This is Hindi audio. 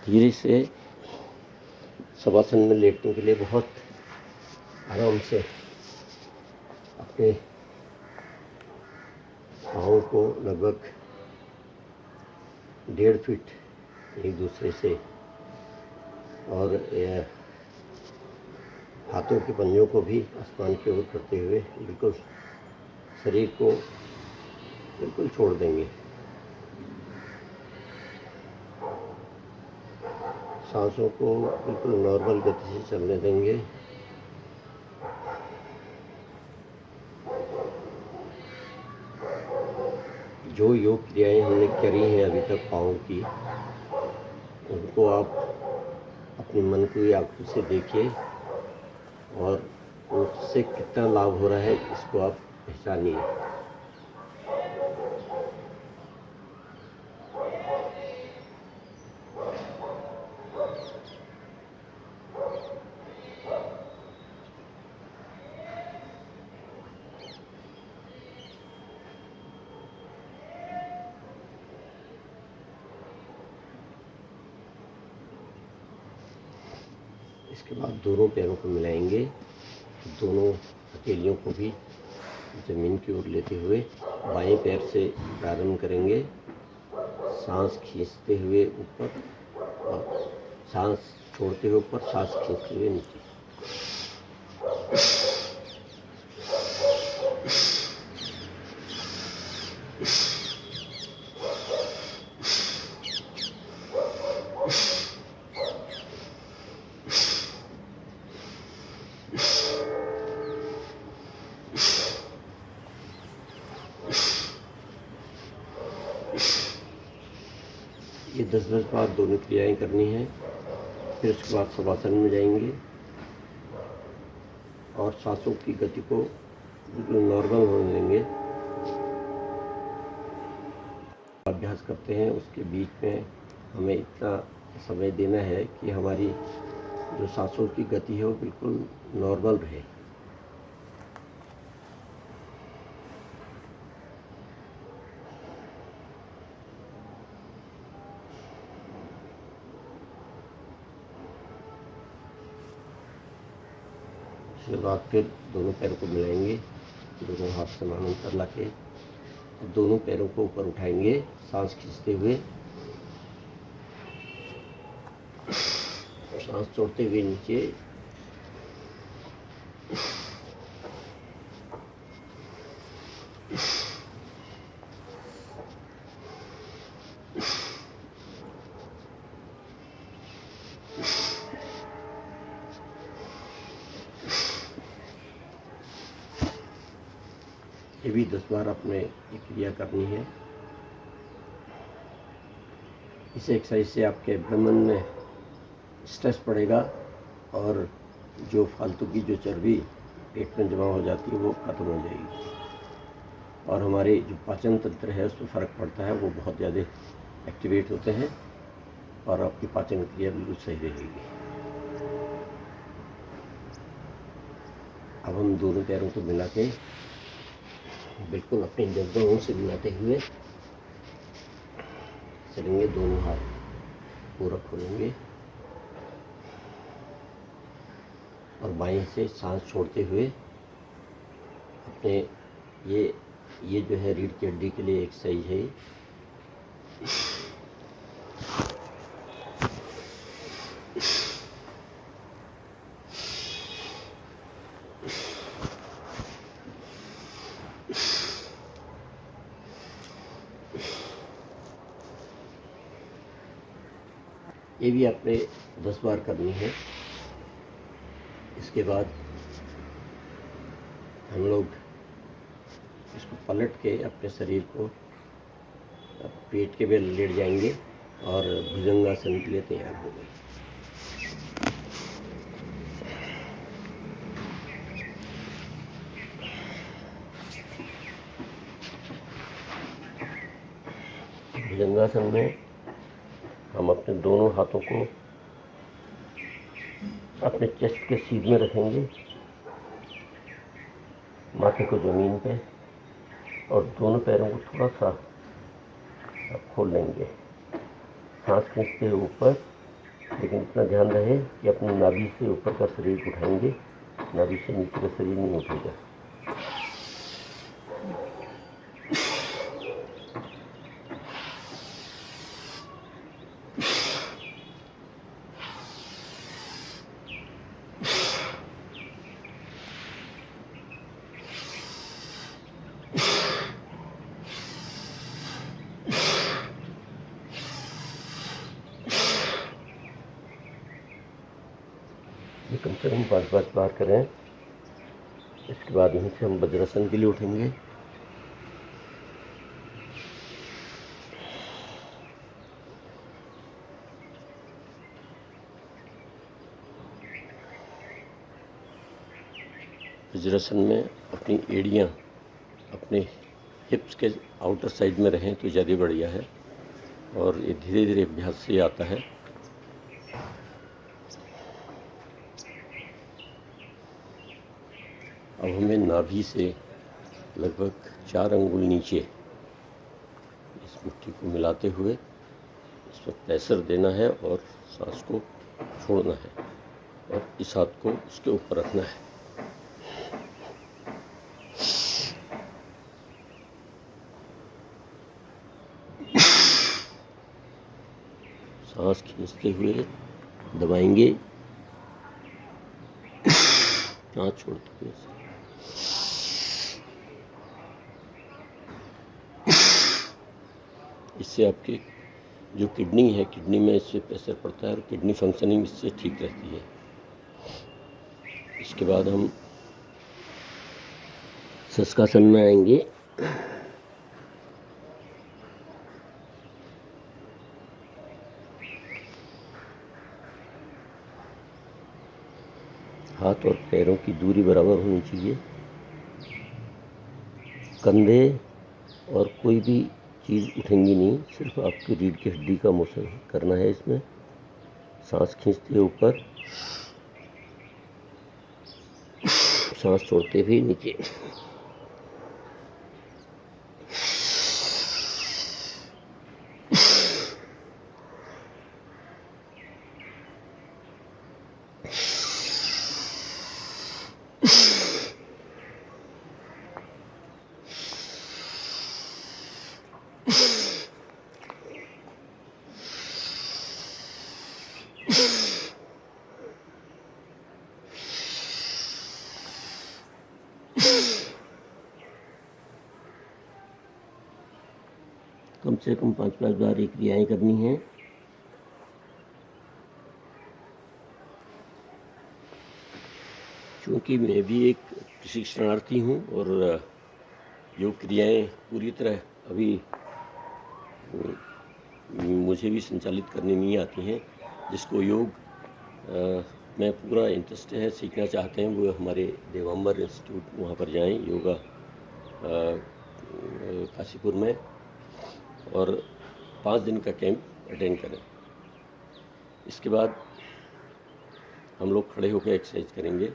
धीरे से शवासन में लेटने के लिए बहुत आराम से अपने पाँव को लगभग 1.5 फीट एक दूसरे से और हाथों के पंजों को भी आसमान की ओर करते हुए बिल्कुल शरीर को बिल्कुल छोड़ देंगे। सांसों को बिल्कुल नॉर्मल गति से चलने देंगे। जो योग क्रियाएं हमने करी हैं अभी तक पाँव की, उनको आप अपने मन की आंखों से देखिए और उससे कितना लाभ हो रहा है इसको आप पहचानिए। इसके बाद दोनों पैरों को मिलाएंगे, दोनों हथेलियों को भी ज़मीन की ओर लेते हुए बाएं पैर से प्रारंभ करेंगे। सांस खींचते हुए ऊपर और सांस छोड़ते हुए ऊपर, सांस खींचते हुए नीचे। ये 10-10 बार दोनों क्रियाएं करनी है। फिर उसके बाद शवासन में जाएंगे और सांसों की गति को बिल्कुल नॉर्मल होने देंगे। अभ्यास करते हैं उसके बीच में हमें इतना समय देना है कि हमारी जो सांसों की गति है वो बिल्कुल नॉर्मल रहे। उसके बाद फिर दोनों पैरों को मिलाएंगे, दोनों हाथ समान अंतर ला के दोनों पैरों को ऊपर उठाएंगे, सांस खींचते हुए, सांस छोड़ते हुए नीचे। ये भी 10 बार अपने ये क्रिया करनी है। इस एक्सरसाइज से आपके एब्डोमेन में स्ट्रेस पड़ेगा और जो फालतू की जो चर्बी पेट में जमा हो जाती है वो खत्म हो जाएगी और हमारे जो पाचन तंत्र है उस पर फ़र्क पड़ता है, वो बहुत ज़्यादा एक्टिवेट होते हैं और आपकी पाचन क्रिया बिल्कुल सही रहेगी। अब हम दोनों पैरों को मिला के बिल्कुल अपनी जबड़ों से मिलाते हुए चलेंगे। दोनों हाथ पूरा खोलेंगे और बाएं से सांस छोड़ते हुए अपने ये जो है रीढ़ की हड्डी के लिए एक्सरसाइज है। ये भी आपने 10 बार करनी है। इसके बाद हम लोग इसको पलट के अपने शरीर को पेट के बल लेट जाएंगे और भुजंगासन के लिए तैयार हो गए। भुजंगासन में हम अपने दोनों हाथों को अपने चेस्ट के सीध में रखेंगे, माथे को ज़मीन पे, और दोनों पैरों को थोड़ा सा खोल लेंगे। सांस खींचते हुए ऊपर लेकिन इतना ध्यान रहे कि अपनी नाभि से ऊपर का शरीर उठाएंगे, नाभि से नीचे का शरीर नहीं उठेगा। ये कम से कम 5 बार करें। इसके बाद यहीं से हम वज्रासन के लिए उठेंगे। वज्रासन में अपनी एड़ियाँ अपने हिप्स के आउटर साइड में रहें तो ज़्यादा बढ़िया है, और ये धीरे धीरे अभ्यास से आता है। अब हमें नाभि से लगभग 4 अंगुल नीचे इस मुट्ठी को मिलाते हुए इस पर प्रेशर देना है और सांस को छोड़ना है, और इस हाथ को उसके ऊपर रखना है। सांस खींचते हुए दबाएंगे, सांस छोड़ते हुए। इससे आपकी जो किडनी है, किडनी में इससे प्रेशर पड़ता है और किडनी फंक्शनिंग इससे ठीक रहती है। इसके बाद हम शशकासन में आएंगे। हाथ और पैरों की दूरी बराबर होनी चाहिए। कंधे और कोई भी चीज़ उठेंगी नहीं, सिर्फ आपकी रीढ़ की हड्डी का मोशन करना है इसमें। सांस खींचते हुए ऊपर, सांस छोड़ते हुए नीचे। कम से कम 5 बार ये क्रियाएं करनी है। क्योंकि मैं भी एक प्रशिक्षणार्थी हूँ और योग क्रियाएं पूरी तरह अभी मुझे भी संचालित करने नहीं आती हैं। जिसको योग में पूरा इंटरेस्ट है, सीखना चाहते हैं, वो हमारे देवांबर इंस्टीट्यूट वहाँ पर जाएं, योगा काशीपुर में, और 5 दिन का कैंप अटेंड करें। इसके बाद हम लोग खड़े होकर एक्सरसाइज करेंगे।